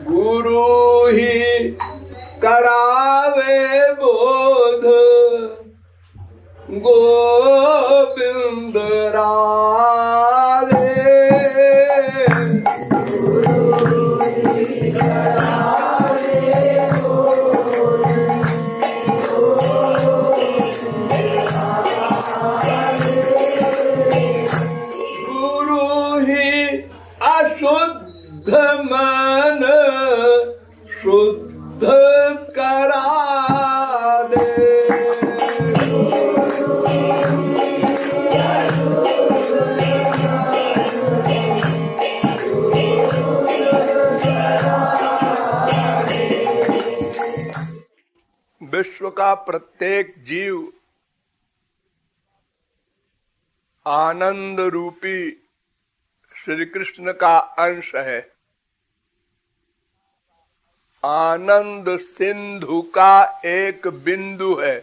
गुरु ही करावे बोध गोविंद राधे। शुद्ध मन शुद्ध करा दे। विश्व का प्रत्येक जीव आनंद रूपी श्री कृष्ण का अंश है। आनंद सिंधु का एक बिंदु है,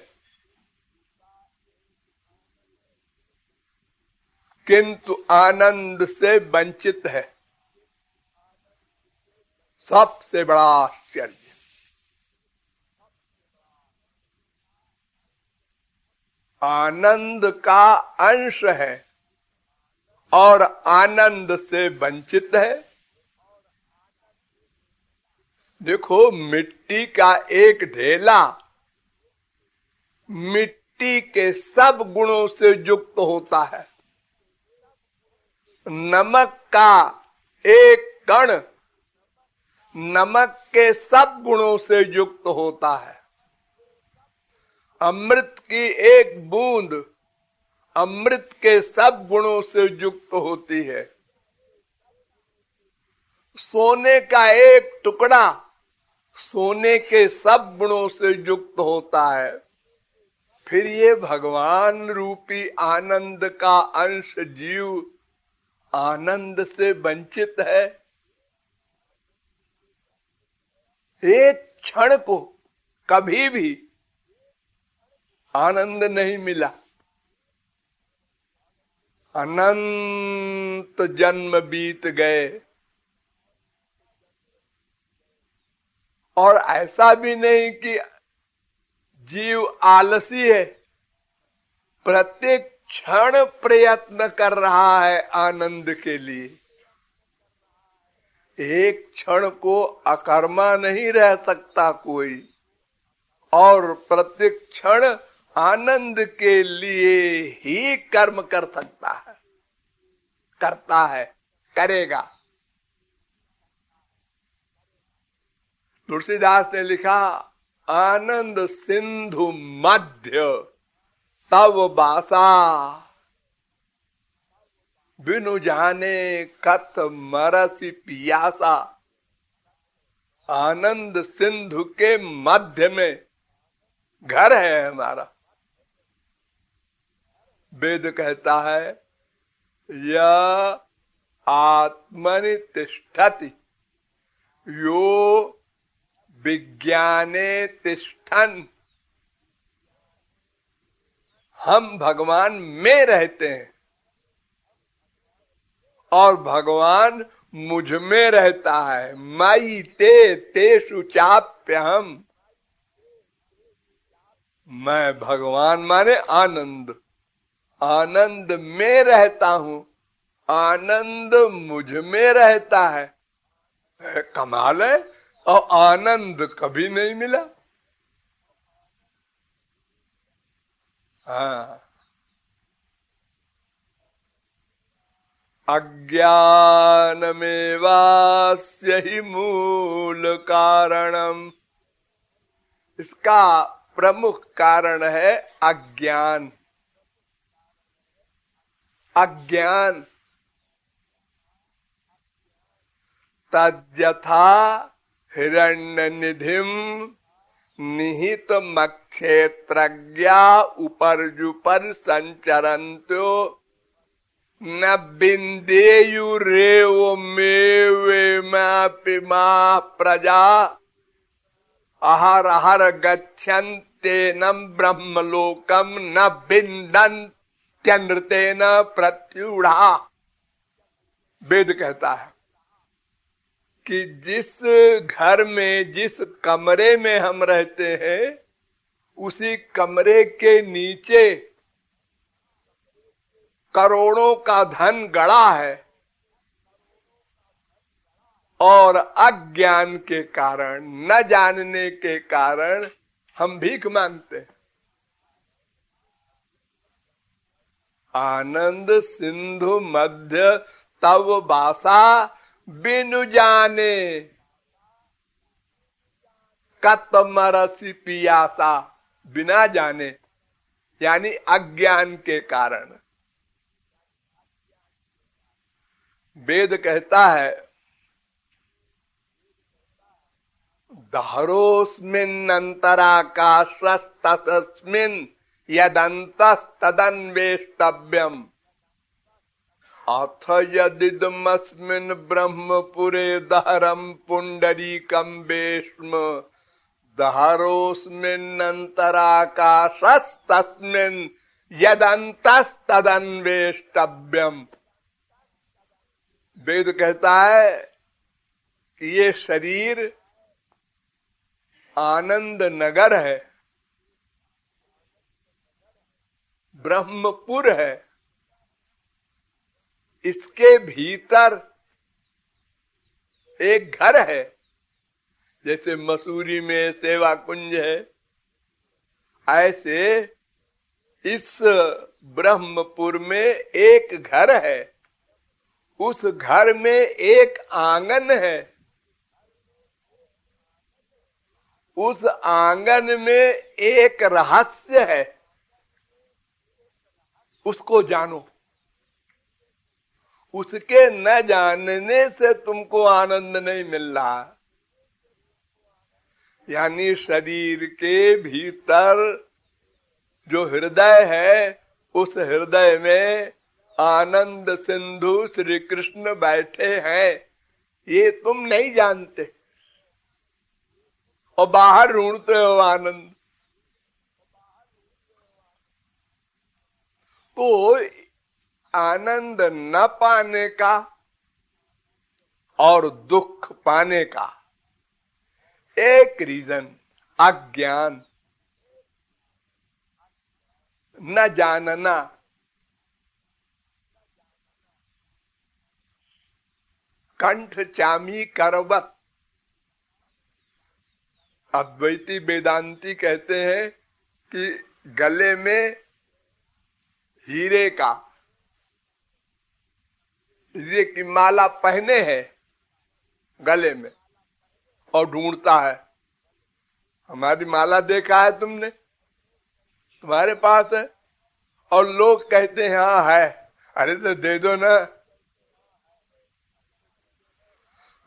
किंतु आनंद से वंचित है। सबसे बड़ा आश्चर्य। आनंद का अंश है और आनंद से वंचित है। देखो, मिट्टी का एक ढेला मिट्टी के सब गुणों से युक्त होता है। नमक का एक कण नमक के सब गुणों से युक्त होता है। अमृत की एक बूंद अमृत के सब गुणों से युक्त होती है। सोने का एक टुकड़ा सोने के सब गुणों से युक्त होता है। फिर ये भगवान रूपी आनंद का अंश जीव आनंद से वंचित है। एक क्षण को कभी भी आनंद नहीं मिला। अनंत जन्म बीत गए और ऐसा भी नहीं कि जीव आलसी है। प्रत्येक क्षण प्रयत्न कर रहा है आनंद के लिए। एक क्षण को अकर्मा नहीं रह सकता कोई, और प्रत्येक क्षण आनंद के लिए ही कर्म कर सकता है, करता है, करेगा। तुलसीदास ने लिखा, आनंद सिंधु मध्य तव बासा, बिनु जाने कत मरसी पियासा। आनंद सिंधु के मध्य में घर है हमारा। वेद कहता है, यह आत्मनि तिष्ठति यो विज्ञाने तिष्ठन्। हम भगवान में रहते हैं और भगवान मुझ में रहता है। मयि ते तेषु चाप्यहम्। मैं भगवान माने आनंद, आनंद में रहता हूँ, आनंद मुझ में रहता है। कमाल है। और आनंद कभी नहीं मिला। हाँ, अज्ञानमेवास्य हि मूल कारणम। इसका प्रमुख कारण है अज्ञान। अज्ञान तद्यथा हिरण्यनिधिम निहित मक्षेत्रज्ञा उपर्जुपर संचरन्त्यो न बिंदेयुरेव मेवेमापि मा प्रजा अहर अहर गच्छन्तेनं ब्रह्मलोकम न बिंदन्त्यनृतेन प्रत्युढ़ा। वेद कहता है कि जिस घर में, जिस कमरे में हम रहते हैं, उसी कमरे के नीचे करोड़ों का धन गड़ा है और अज्ञान के कारण, न जानने के कारण हम भीख मांगते हैं। आनंद सिंधु मध्य तव बासा बिनु जाने कतमरसी पियासा। बिना जाने यानी अज्ञान के कारण। वेद कहता है दहरोस्मिन् अंतराकाशस्तस्मिन् यदन्तस्तदन्वेष्टव्यम् अथ यदिदमस्मिन् ब्रह्मपुरे दहरं पुंडरीकं वेश्म दहरोस्मिन् अंतराकाशस्तस्मिन् यदन्तस्तदन्वेष्टव्यम्। वेद कहता है कि ये शरीर आनंद नगर है, ब्रह्मपुर है। इसके भीतर एक घर है, जैसे मसूरी में सेवा कुंज है, ऐसे इस ब्रह्मपुर में एक घर है। उस घर में एक आंगन है, उस आंगन में एक रहस्य है, उसको जानो। उसके न जानने से तुमको आनंद नहीं मिल रहा। यानी शरीर के भीतर जो हृदय है, उस हृदय में आनंद सिंधु श्री कृष्ण बैठे हैं, ये तुम नहीं जानते और बाहर ढूंढते हो आनंद। तो आनंद न पाने का और दुख पाने का एक रीजन अज्ञान, न जानना। कंठ चामी करवत। अद्वैती वेदांती कहते हैं कि गले में हीरे की माला पहने है गले में और ढूंढता है। हमारी माला देखा है तुमने? तुम्हारे पास है और लोग कहते हैं हाँ है। अरे तो दे दो ना।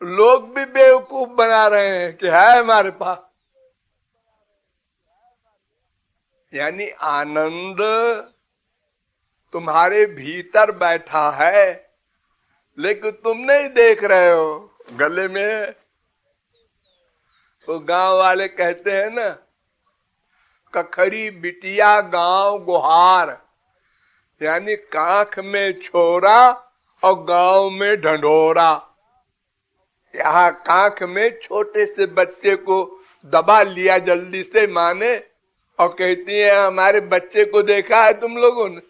लोग भी बेवकूफ बना रहे हैं कि है हमारे पास। यानी आनंद तुम्हारे भीतर बैठा है, लेकिन तुम नहीं देख रहे हो। गले में तो गांव वाले कहते हैं ना, कखरी बिटिया गांव गुहार, यानी कांख में छोरा और गांव में ढंढोरा। यहाँ कांख में छोटे से बच्चे को दबा लिया जल्दी से माँ ने और कहती है हमारे बच्चे को देखा है तुम लोगों ने?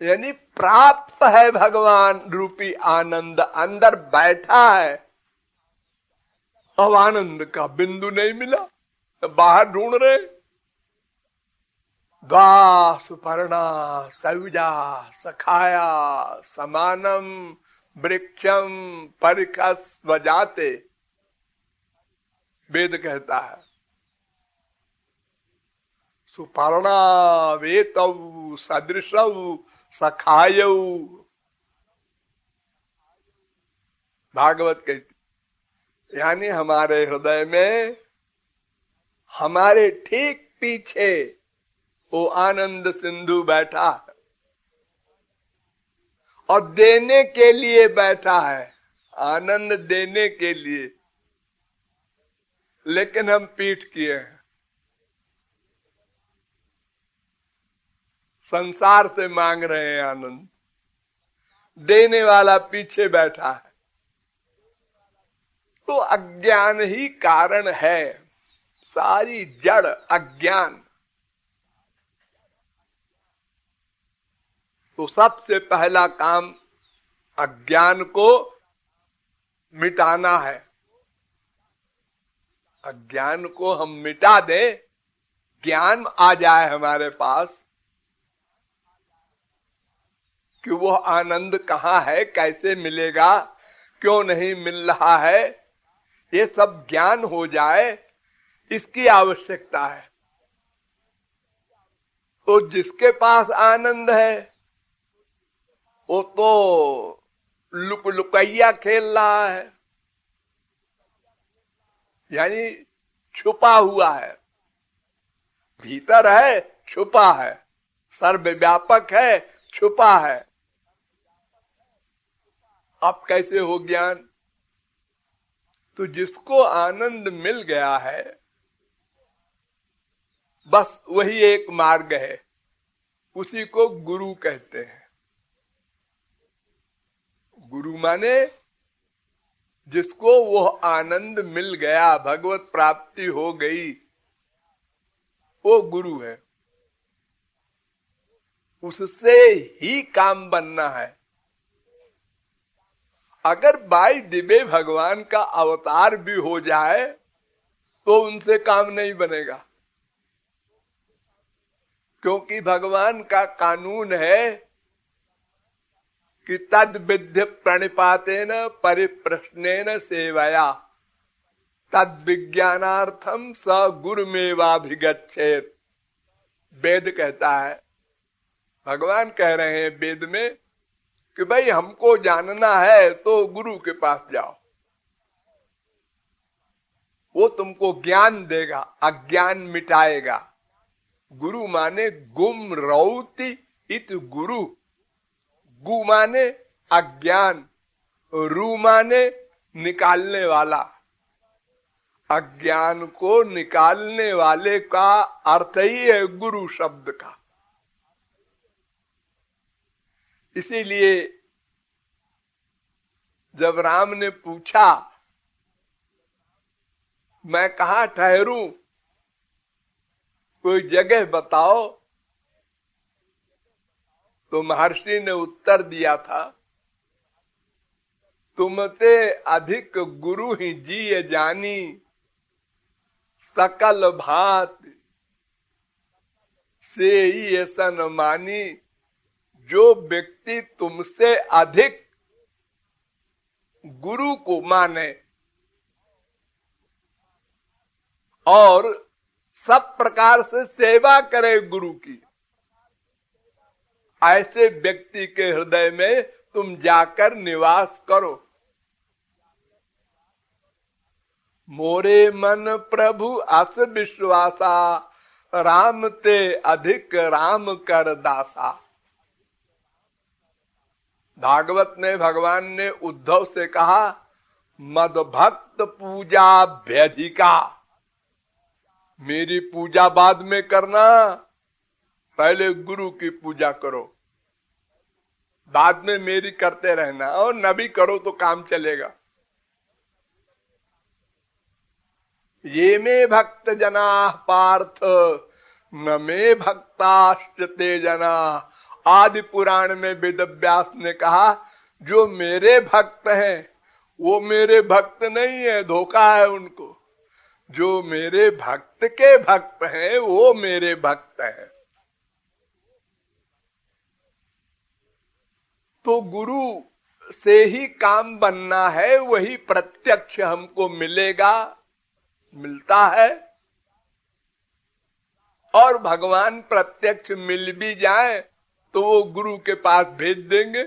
यानी प्राप्त है भगवान रूपी आनंद, अंदर बैठा है। अब आनंद का बिंदु नहीं मिला, बाहर ढूंढ रहे। द्वा सुपर्णा सयुजा सखाया समानम वृक्षम परिखस वजाते। वेद कहता है सुपर्णा वेतौ सदृशौ सखायौ। भागवत कहती यानी हमारे हृदय में, हमारे ठीक पीछे वो आनंद सिंधु बैठा है और देने के लिए बैठा है, आनंद देने के लिए। लेकिन हम पीठ किए हैं, संसार से मांग रहे हैं आनंद। देने वाला पीछे बैठा है। तो अज्ञान ही कारण है, सारी जड़ अज्ञान। तो सबसे पहला काम अज्ञान को मिटाना है। अज्ञान को हम मिटा दें, ज्ञान आ जाए हमारे पास कि वो आनंद कहाँ है, कैसे मिलेगा, क्यों नहीं मिल रहा है, ये सब ज्ञान हो जाए, इसकी आवश्यकता है। तो जिसके पास आनंद है वो तो लुक लुकैया खेल रहा है, यानी छुपा हुआ है। भीतर है, छुपा है, सर्वव्यापक है, छुपा है। अब कैसे हो ज्ञान? तो जिसको आनंद मिल गया है, बस वही एक मार्ग है, उसी को गुरु कहते हैं। गुरु माने जिसको वो आनंद मिल गया, भगवत प्राप्ति हो गई, वो गुरु है। उससे ही काम बनना है। अगर बाई दिव्य भगवान का अवतार भी हो जाए तो उनसे काम नहीं बनेगा, क्योंकि भगवान का कानून है कि तद विद्य प्रणिपातेन परिप्रश्नेन सेवया तद विज्ञानार्थम स गुरुमेवाभिगच्छेत्। वेद कहता है, भगवान कह रहे हैं वेद में कि भाई हमको जानना है तो गुरु के पास जाओ, वो तुमको ज्ञान देगा, अज्ञान मिटाएगा। गुरु माने गुम रौति इत गुरु। गु माने अज्ञान, रू माने निकालने वाला। अज्ञान को निकालने वाले का अर्थ ही है गुरु शब्द का। इसीलिए जब राम ने पूछा मैं कहाँ ठहरूं, कोई जगह बताओ, तो महर्षि ने उत्तर दिया था, तुमते अधिक गुरु ही जी जानी सकल भात से ही ऐसा न मानी। जो व्यक्ति तुमसे अधिक गुरु को माने और सब प्रकार से सेवा करे गुरु की, ऐसे व्यक्ति के हृदय में तुम जाकर निवास करो। मोरे मन प्रभु अस विश्वासा, राम ते अधिक राम कर दासा। भागवत में भगवान ने उद्धव से कहा, मद भक्त पूजा व्यधिका। मेरी पूजा बाद में करना, पहले गुरु की पूजा करो, बाद में मेरी करते रहना, और न भी करो तो काम चलेगा। ये में भक्त जना पार्थ न में भक्ताश्च ते जना। आदि पुराण में वेदव्यास ने कहा, जो मेरे भक्त हैं वो मेरे भक्त नहीं है, धोखा है उनको। जो मेरे भक्त के भक्त हैं वो मेरे भक्त हैं। तो गुरु से ही काम बनना है, वही प्रत्यक्ष हमको मिलेगा, मिलता है। और भगवान प्रत्यक्ष मिल भी जाए तो वो गुरु के पास भेज देंगे।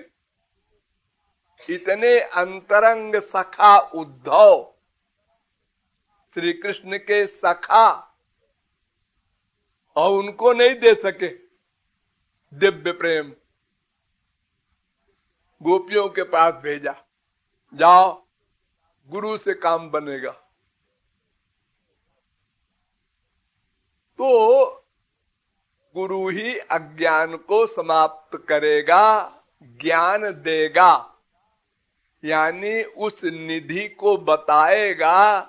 इतने अंतरंग सखा उद्धव, श्री कृष्ण के सखा, और उनको नहीं दे सके दिव्य प्रेम। गोपियों के पास भेजा, जाओ गुरु से काम बनेगा। तो गुरु ही अज्ञान को समाप्त करेगा, ज्ञान देगा, यानी उस निधि को बताएगा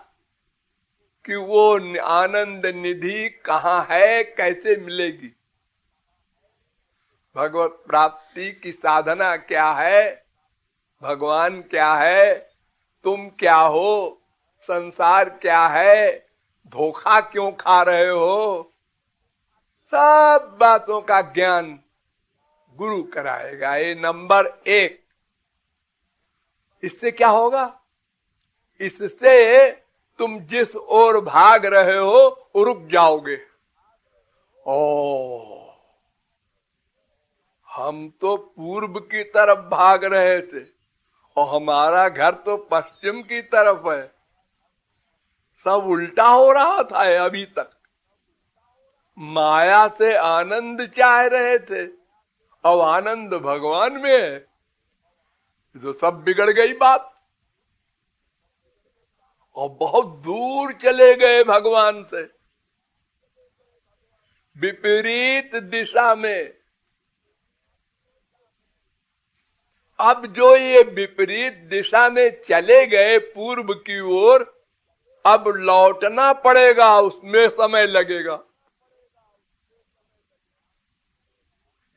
कि वो आनंद निधि कहाँ है, कैसे मिलेगी। भगवत प्राप्ति की साधना क्या है, भगवान क्या है, तुम क्या हो, संसार क्या है, धोखा क्यों खा रहे हो, सब बातों का ज्ञान गुरु कराएगा। ये नंबर 1। इससे क्या होगा? इससे तुम जिस ओर भाग रहे हो रुक जाओगे। ओ, हम तो पूर्व की तरफ भाग रहे थे और हमारा घर तो पश्चिम की तरफ है। सब उल्टा हो रहा था अभी तक। माया से आनंद चाह रहे थे, अब आनंद भगवान में है, तो सब बिगड़ गई बात और बहुत दूर चले गए भगवान से। विपरीत दिशा में। अब जो ये विपरीत दिशा में चले गए पूर्व की ओर, अब लौटना पड़ेगा, उसमें समय लगेगा।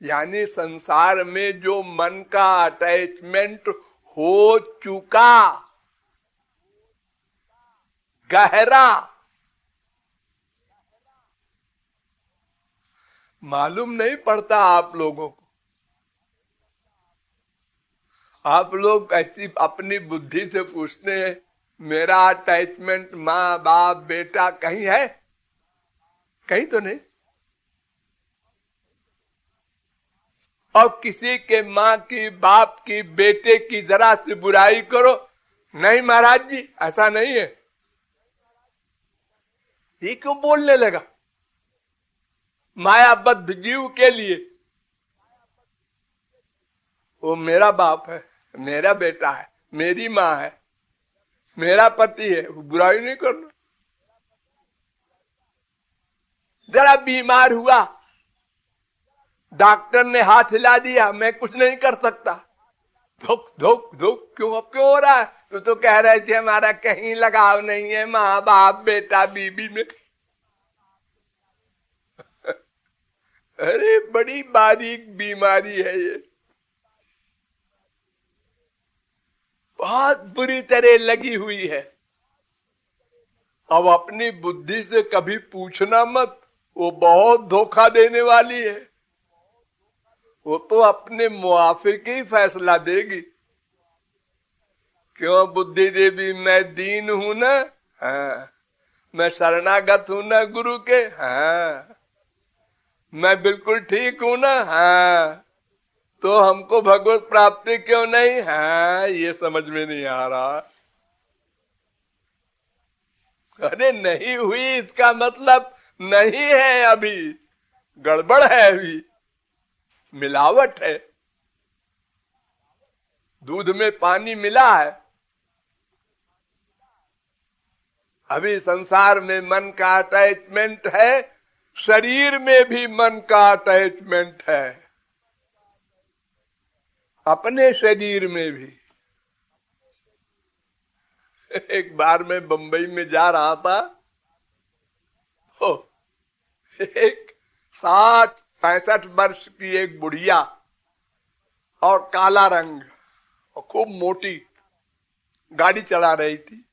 यानी संसार में जो मन का अटैचमेंट हो चुका गहरा, मालूम नहीं पड़ता आप लोगों को। आप लोग ऐसी अपनी बुद्धि से पूछते हैं, मेरा अटैचमेंट माँ बाप बेटा कहीं है? कहीं तो नहीं। और किसी के माँ की, बाप की, बेटे की जरा सी बुराई करो, नहीं महाराज जी ऐसा नहीं है। ये क्यों बोलने लगा? मायाबद्ध जीव के लिए वो मेरा बाप है, मेरा बेटा है, मेरी माँ है, मेरा पति है, बुराई नहीं करना। जरा बीमार हुआ, डॉक्टर ने हाथ हिला दिया, मैं कुछ नहीं कर सकता, धुक धुक धुक क्यों हो रहा है? तो कह रहे थे हमारा कहीं लगाव नहीं है माँ बाप बेटा बीबी में। अरे बड़ी बारीक बीमारी है ये, बहुत बुरी तरह लगी हुई है। अब अपनी बुद्धि से कभी पूछना मत, वो बहुत धोखा देने वाली है। वो तो अपने मुआफिक ही फैसला देगी। क्यों बुद्धि देवी, मैं दीन हूं ना, हाँ। मैं शरणागत हूं ना गुरु के, हाँ। मैं बिल्कुल ठीक हूं ना, हाँ। तो हमको भगवत प्राप्ति क्यों नहीं? हाँ, ये समझ में नहीं आ रहा। अरे नहीं हुई इसका मतलब नहीं है, अभी गड़बड़ है, अभी मिलावट है, दूध में पानी मिला है। अभी संसार में मन का अटैचमेंट है, शरीर में भी मन का अटैचमेंट है, अपने शरीर में भी। एक बार मैं बंबई में जा रहा था, तो एक 60-65 वर्ष की एक बुढ़िया और काला रंग और खूब मोटी गाड़ी चला रही थी।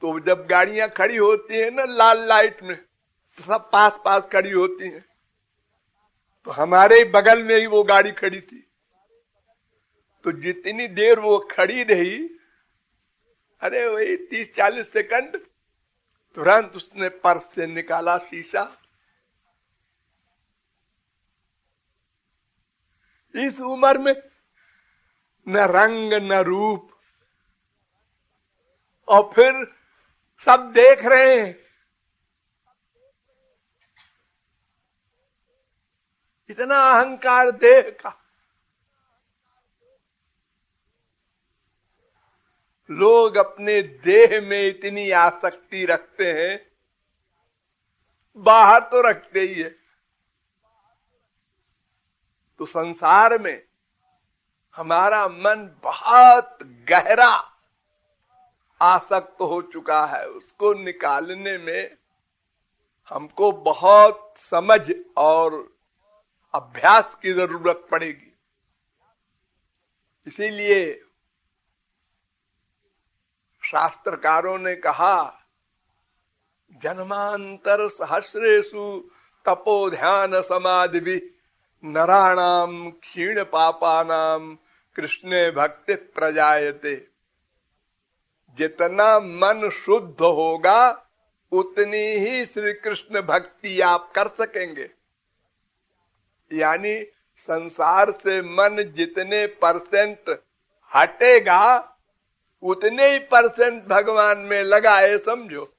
तो जब गाड़ियां खड़ी होती है ना लाल लाइट में, तो सब पास पास खड़ी होती हैं। तो हमारे बगल में ही वो गाड़ी खड़ी थी। तो जितनी देर वो खड़ी रही, अरे वही 30-40 सेकंड, तुरंत उसने पर्स से निकाला शीशा। इस उम्र में न रंग न रूप, और फिर सब देख रहे हैं। इतना अहंकार देह का। लोग अपने देह में इतनी आसक्ति रखते हैं, बाहर तो रखते ही है। तो संसार में हमारा मन बहुत गहरा आसक्त हो चुका है, उसको निकालने में हमको बहुत समझ और अभ्यास की जरूरत पड़ेगी। इसीलिए शास्त्रकारों ने कहा, जन्मांतर सहस्रेषु तपो ध्यान समाधि भी नराणाम क्षीण पापानाम कृष्णे भक्ति प्रजायते। जितना मन शुद्ध होगा उतनी ही श्री कृष्ण भक्ति आप कर सकेंगे। यानी संसार से मन जितने परसेंट हटेगा उतने ही परसेंट भगवान में लगाए, समझो।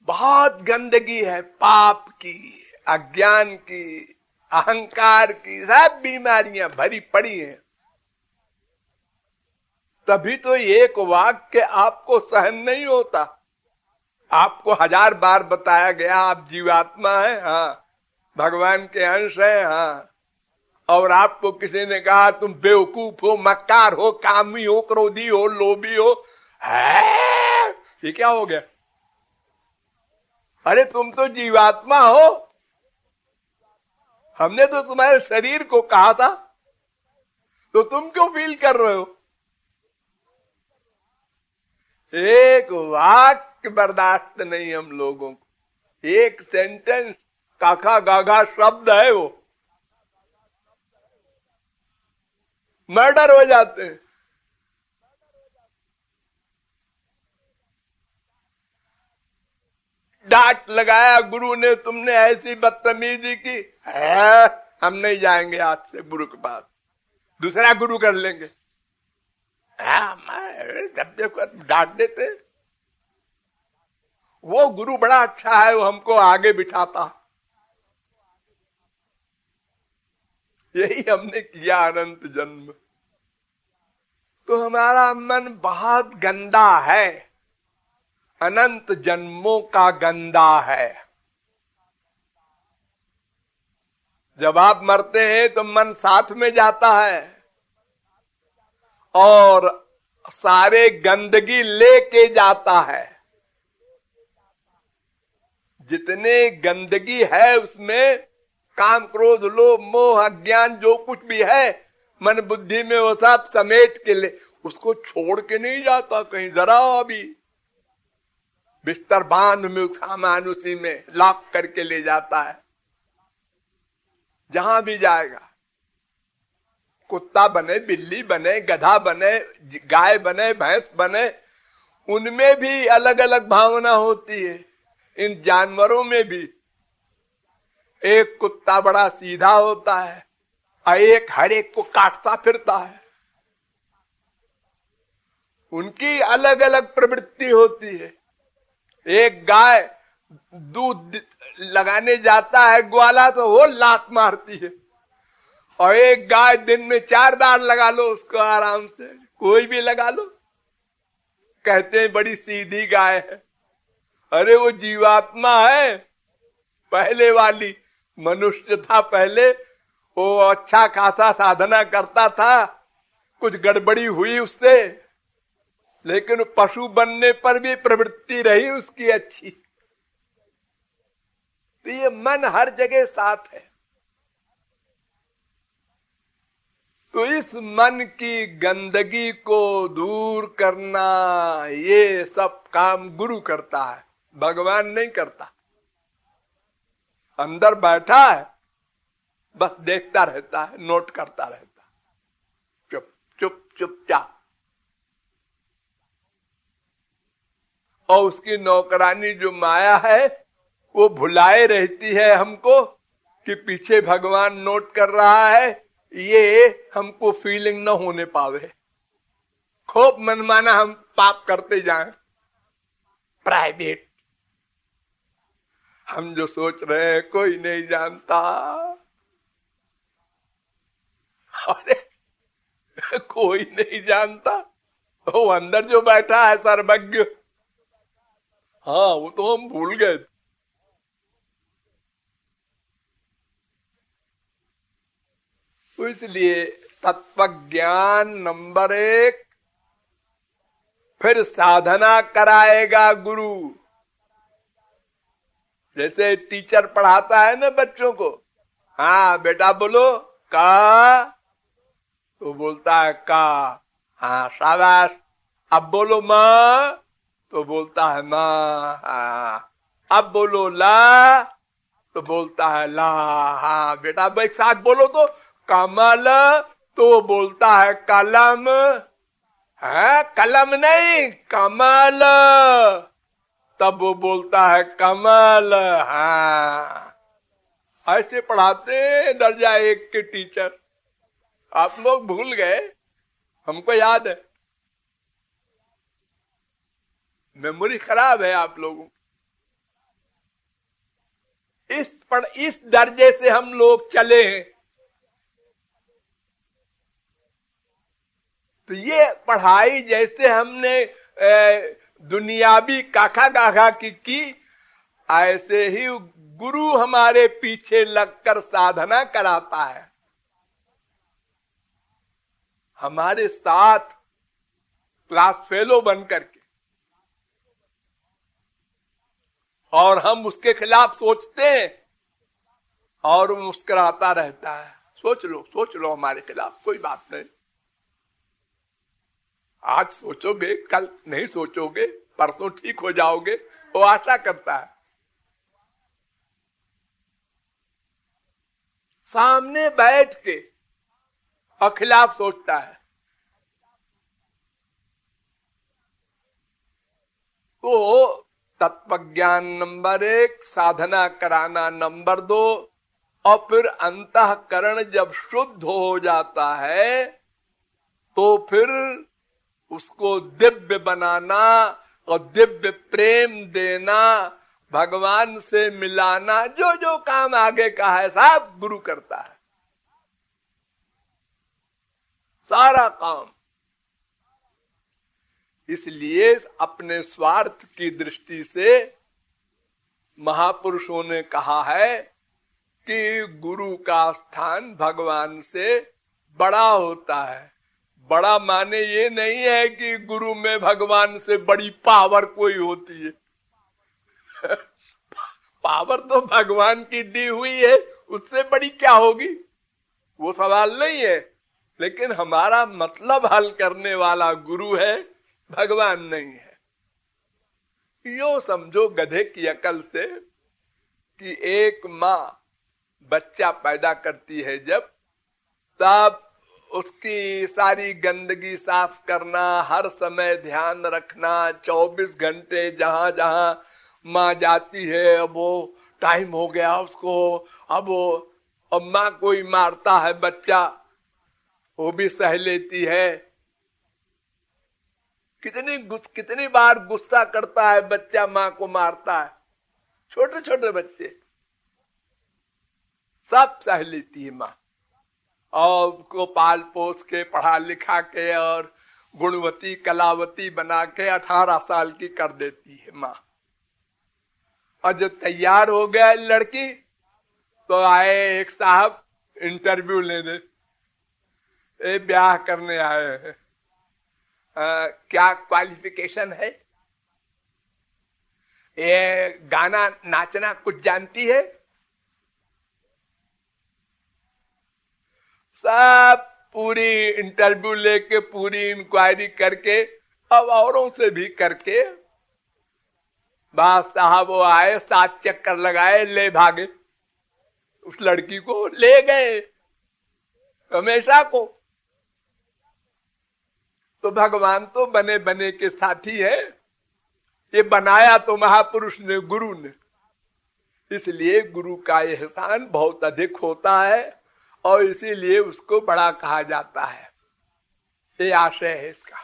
बहुत गंदगी है, पाप की, अज्ञान की, अहंकार की, सब बीमारियां भरी पड़ी हैं। तभी तो एक वाक्य आपको सहन नहीं होता। आपको 1000 बार बताया गया आप जीवात्मा है, हाँ, भगवान के अंश है, हाँ, और आपको किसी ने कहा तुम बेवकूफ हो, मक्कार हो, कामी हो, क्रोधी हो, लोभी हो, है ये क्या हो गया? अरे तुम तो जीवात्मा हो, हमने तो तुम्हारे शरीर को कहा था, तो तुम क्यों फील कर रहे हो? एक वाक्य बर्दाश्त नहीं हम लोगों को, एक सेंटेंस, काका गागा शब्द है वो, मर्डर हो जाते हैं। डांट लगाया गुरु ने, तुमने ऐसी बदतमीजी की है, हम नहीं जाएंगे आज से गुरु के पास, दूसरा गुरु कर लेंगे। जब देखो डांट देते। वो गुरु बड़ा अच्छा है, वो हमको आगे बिठाता। यही हमने किया अनंत जन्म। तो हमारा मन बहुत गंदा है, अनंत जन्मों का गंदा है। जब आप मरते हैं तो मन साथ में जाता है और सारे गंदगी लेके जाता है। जितने गंदगी है उसमें काम, क्रोध, लोभ, मोह, अज्ञान जो कुछ भी है मन बुद्धि में, वो सब समेट के ले, उसको छोड़ के नहीं जाता कहीं जरा भी। बिस्तर बांध में सामान उसी में लॉक करके ले जाता है। जहां भी जाएगा, कुत्ता बने, बिल्ली बने, गधा बने, गाय बने, भैंस बने, उनमें भी अलग अलग भावना होती है। इन जानवरों में भी एक कुत्ता बड़ा सीधा होता है और एक हर एक को काटता फिरता है। उनकी अलग अलग प्रवृत्ति होती है। एक गाय दूध लगाने जाता है ग्वाला तो वो लात मारती है, और एक गाय दिन में 4 बार लगा लो उसको आराम से, कोई भी लगा लो, कहते हैं बड़ी सीधी गाय है। अरे वो जीवात्मा है, पहले वाली मनुष्य था पहले, वो अच्छा खासा साधना करता था, कुछ गड़बड़ी हुई उससे, लेकिन पशु बनने पर भी प्रवृत्ति रही उसकी अच्छी। तो ये मन हर जगह साथ है। तो इस मन की गंदगी को दूर करना, ये सब काम गुरु करता है, भगवान नहीं करता। अंदर बैठा है, बस देखता रहता है, नोट करता रहता, चुप चुप चुपचाप। और उसकी नौकरानी जो माया है वो भुलाए रहती है हमको कि पीछे भगवान नोट कर रहा है, ये हमको फीलिंग न होने पावे। खूब मनमाना हम पाप करते जाएं, प्राइवेट। हम जो सोच रहे हैं कोई नहीं जानता, अरे कोई नहीं जानता, वो अंदर जो बैठा है सर्वज्ञ, हाँ वो तो हम भूल गए। तो इसलिए तत्व ज्ञान नंबर 1, फिर साधना कराएगा गुरु। जैसे टीचर पढ़ाता है ना बच्चों को, हाँ बेटा बोलो का, तो बोलता है का, हाँ शाबाश। अब बोलो माँ, तो बोलता है माँ, हाँ। अब बोलो ला, तो बोलता है ला, हाँ बेटा अब एक साथ बोलो तो कमल, तो बोलता है कलम, है कलम नहीं कमल, तब वो बोलता है कमल, हाँ। ऐसे पढ़ाते हैं दर्जा 1 के टीचर। आप लोग भूल गए, हमको याद है, मेमोरी खराब है आप लोगों। इस दर्जे से हम लोग चले हैं। तो ये पढ़ाई जैसे हमने दुनियावी काका गाखा की, ऐसे ही गुरु हमारे पीछे लगकर साधना कराता है, हमारे साथ क्लास फेलो बन करके, और हम उसके खिलाफ सोचते हैं और मुस्कुराता रहता है। सोच लो हमारे खिलाफ, कोई बात नहीं। आज सोचोगे, कल नहीं सोचोगे, परसों ठीक हो जाओगे, वो आशा करता है। सामने बैठ के और खिलाफ सोचता है। तो तत्वज्ञान नंबर 1, साधना कराना नंबर 2, और फिर अंतःकरण जब शुद्ध हो जाता है तो फिर उसको दिव्य बनाना और दिव्य प्रेम देना, भगवान से मिलाना, जो जो काम आगे का है सब गुरु करता है, सारा काम। इसलिए अपने स्वार्थ की दृष्टि से महापुरुषों ने कहा है कि गुरु का स्थान भगवान से बड़ा होता है। बड़ा माने ये नहीं है कि गुरु में भगवान से बड़ी पावर कोई होती है। पावर तो भगवान की दी हुई है, उससे बड़ी क्या होगी, वो सवाल नहीं है। लेकिन हमारा मतलब हल करने वाला गुरु है, भगवान नहीं है। यो समझो गधे की अकल से कि एक माँ बच्चा पैदा करती है जब, तब उसकी सारी गंदगी साफ करना, हर समय ध्यान रखना, 24 घंटे जहां जहां माँ जाती है, अब वो टाइम हो गया उसको, अब माँ कोई मारता है बच्चा, वो भी सह लेती है। कितनी बार गुस्सा करता है बच्चा, माँ को मारता है, छोटे छोटे बच्चे, सब सह लेती है माँ, और उसको पाल पोस के पढ़ा लिखा के और गुणवती कलावती बना के 18 साल की कर देती है माँ। और जो तैयार हो गया लड़की, तो आए एक साहब इंटरव्यू लेने, ब्याह करने आए हैं, क्या क्वालिफिकेशन है, ये गाना नाचना कुछ जानती है, सब पूरी इंटरव्यू लेके, पूरी इंक्वायरी करके, अब औरों से भी करके, बस साहब वो आए, 7 चक्कर लगाए, ले भागे, उस लड़की को ले गए हमेशा को। तो भगवान तो बने बने के साथी है, ये बनाया तो महापुरुष ने, गुरु ने। इसलिए गुरु का एहसान बहुत अधिक होता है और इसीलिए उसको बड़ा कहा जाता है। ये आशय है इसका।